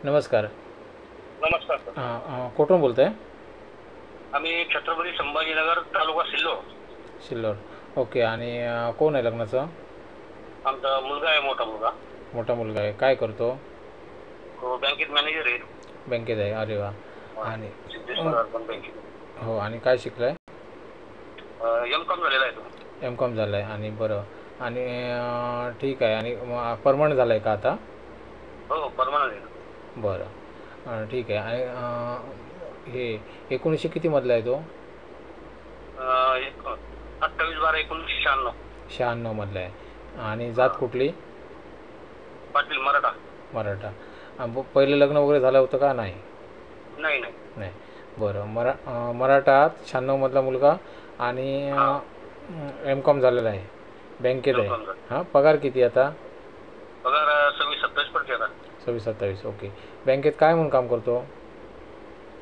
नमस्कार. नमस्कार सर. कुठून बोलताय? आम्ही छत्रपती संभाजीनगर तालुका सिल्लोड. सिल्लोड. ओके. आणि कोण आहे लग्नाचं? आमचा मुलगा आहे, मोठा मुलगा. मोठा मुलगा आहे. काय करतो? तो बँकेत मॅनेजर आहे. बँकेत आहे. अरे वा. हा, आणि सिद्धेश्वर अर्बन बँकेत. हो. आणि काय शिकलाय? M.Com झालेला आहे तो. M.Com झालं आहे. आणि बरं. आणि ठीक आहे. आणि परमनंट झालं आहे का आता? हो, परमनंट आहे. बरं. ठीक आहे. आणि हे 1900 कितीमधला आहे तो? 28/12/1996. 96 मधला आहे. आणि जात कुठली? पाटील, मराठा. मराठा. पहिलं लग्न वगैरे झालं होतं का? नाही. नाही नाही. नाही. बरं. मराठा 96 मधला मुलगा. आणि M.Com झालेला आहे. बँकेत आहे. M.Com झालं. हां. पगार किती आता? पगार 26-27 पडते आता. 26-27. ओके. बँकेत काय म्हणून काम करतो?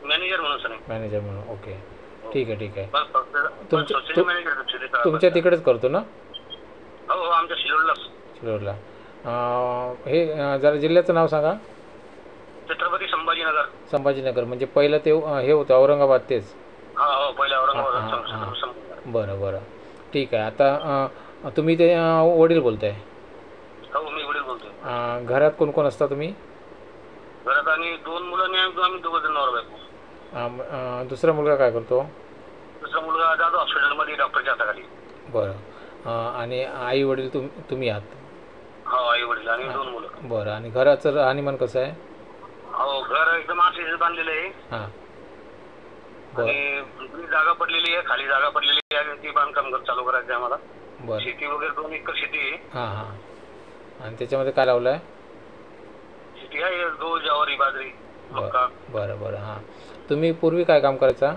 मॅनेजर म्हणून सर. मॅनेजर म्हणून. ओके. ठीक आहे. ठीक आहे. बस फक्त सोसायटी मॅनेजर. तुमच्या तिकडेच करतो ना? हो हो, आमच्या सिल्लोडला. सिल्लोडला. हे जरा जिल्ह्याचं नाव सांगा. छत्रपती संभाजीनगर. संभाजीनगर. म्हणजे पहिलं ते हे होतं औरंगाबाद तेच? हा हो, पहिल्या औरंगाबाद. बरं बरं. ठीक आहे. आता तुम्ही ते वडील बोलताय? हो, मी वडील बोलतोय. घरात कोण कोण असता तुम्ही? घरात आणि 2 मुलं आणि आम्ही 2 जण नवरा बायको. दुसरा मुलगा काय करतो? दुसरा मुलगा जातो हॉस्पिटलमध्ये डॉक्टरच्या हाताखाली. बरं. आणि आई वडील तुम्ही आहात? हो, आई वडील आणि 2 मुलं. बरं. आणि घराचं राहणीमान कसं आहे? हो, घर एकदम आरसीसी बांधलेलं आहे. हां. आणि जागा पडलेली आहे, खाली जागा पडलेली आहे आणि ती बांधकाम चालू करायचं आहे आम्हाला. बरं. शेती वगैरे 2 एकर शेती आहे. हां हां. आणि त्याच्यामध्ये काय लावलं आहे? शेती आहे, गहू, ज्वारी, बाजरी, मका. बरं बरं. हां. तुम्ही पूर्वी काय काम करायचा?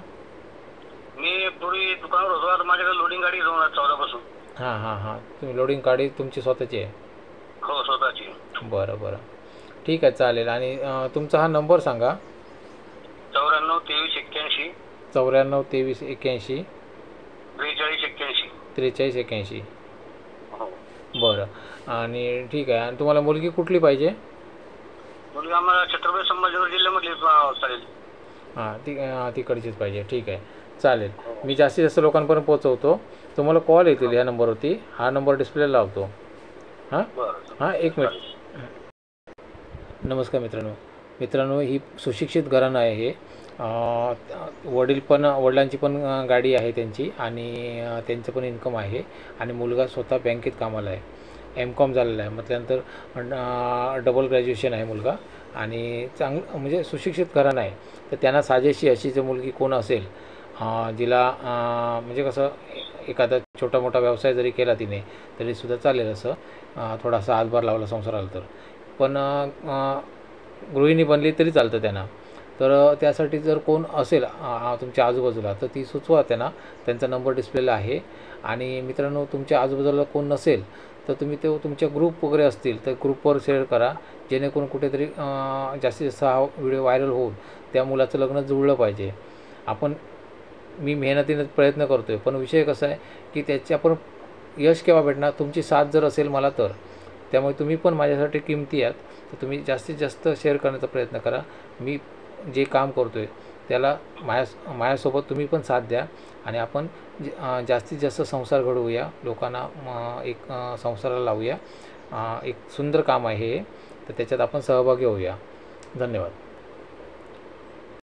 मी पूर्वी दुकानावर होतो. आता माझ्याकडे लोडिंग गाडी 2014 पासून. हां हां हां. तुम्ही लोडिंग गाडी तुमची स्वतःची आहे? हो, स्वतःची. बरं बरं. ठीक आहे. चालेल. आणि तुमचा हा नंबर सांगा. 94 23 81 94 23 81 43 81. 43 81. हो. बरं. आणि ठीक आहे. आणि तुम्हाला मुलगी कुठली पाहिजे? मुलगी आम्हाला छत्रपती संभाजीनगर जिल्ह्यामधली चालेल. हां. तिकडचीच पाहिजे. ठीक आहे. चालेल. मी जास्तीत जास्त लोकांपर्यंत पोहोचवतो. तुम्हाला कॉल येतील ह्या नंबरवरती. हा नंबर डिस्प्लेला लावतो. हां हां. 1 मिनिट. नमस्कार मित्रांनो, ही सुशिक्षित घराणं आहे हे. वडिलांची पण गाडी आहे त्यांची. आणि त्यांचं पण इन्कम आहे. आणि मुलगा स्वतः बँकेत कामाला आहे. M.Com झालेला आहे. म्हटल्यानंतर डबल ग्रॅज्युएशन आहे मुलगा. आणि म्हणजे सुशिक्षित घराणं आहे. तर त्यांना साजेशी अशी जर मुलगी कोण असेल जिला म्हणजे कसं एखादा छोटा मोठा व्यवसाय जरी केला तिने तरीसुद्धा चालेल, असं थोडासा हातभार लावला संसाराला तर. पण गृहिणी बनली तरी चालतं त्यांना. तर त्यासाठी जर कोण असेल तुमच्या आजूबाजूला तर ती सुचवा त्यांना. त्यांचा नंबर डिस्प्लेला आहे. आणि मित्रांनो, तुमच्या आजूबाजूला कोण नसेल तर तुम्ही ते तुमच्या ग्रुप वगैरे असतील तर ग्रुपवर शेअर करा, जेणेकरून कुठेतरी जास्तीत जास्त हा व्हिडिओ व्हायरल होऊन त्या मुलाचं लग्न जुळलं पाहिजे. मी मेहनतीने प्रयत्न करतो आहे, पण विषय कसा आहे की त्याच्या पण यश केव्हा भेटणार? तुमची साथ जर असेल मला तर. त्यामुळे तुम्ही पण माझ्यासाठी किमती आहात. तर तुम्ही जास्तीत जास्त शेअर करण्याचा प्रयत्न करा. मी जे काम करतो आहे त्याला माझ्यासोबत तुम्ही पण साथ द्या. आणि आपण जास्तीत जास्त संसार घडवूया. लोकांना एक संसाराला लावूया. एक सुंदर काम आहे हे. तर त्याच्यात आपण सहभागी होऊया. धन्यवाद.